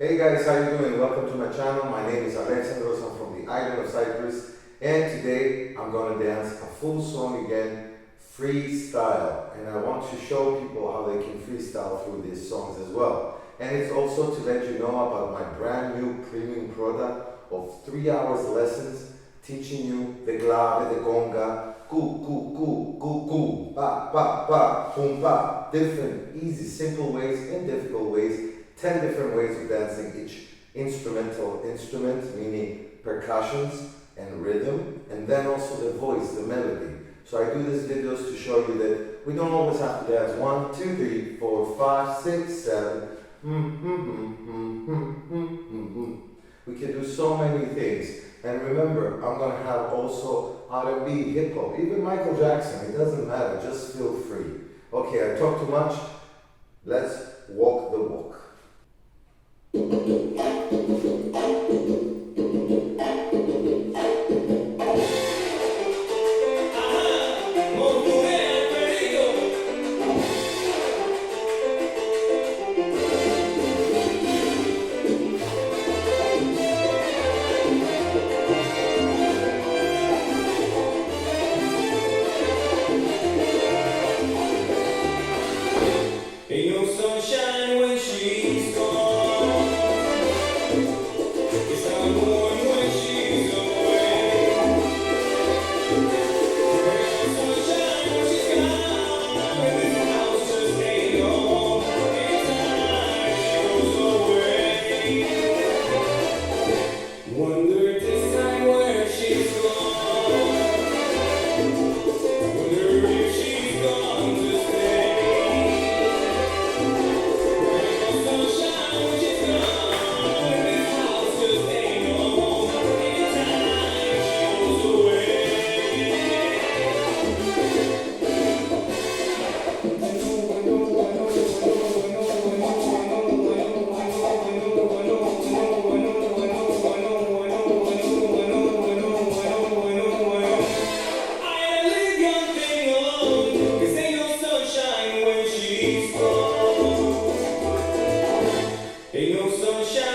Hey guys, how you doing? Welcome to my channel. My name is Alexandros. I'm from the Island of Cyprus, and today I'm going to dance a full song again, freestyle. And I want to show people how they can freestyle through these songs as well. And it's also to let you know about my brand new premium product of 3 hours lessons teaching you the clave, the conga, ku, pa, pa, pa, pum, pa. Different, easy, simple ways and difficult ways. 10 different ways of dancing each instrument, meaning percussions and rhythm, and then also the voice, the melody. So I do these videos to show you that we don't always have to dance 1, 2, 3, 4, 5, 6, 7. We can do so many things. And remember, I'm going to have also R&B, hip hop, even Michael Jackson. It doesn't matter, just feel free. Okay, I talk too much. Let's walk the walk. Ain't no sunshine when she's gone. It's not warm when she's away. There's no sunshine when she's gone. And this house just ain't home. Anytime she goes away. Wonder this time where she's gone. Wonder if she's gone to stay. Ain't no sunshine.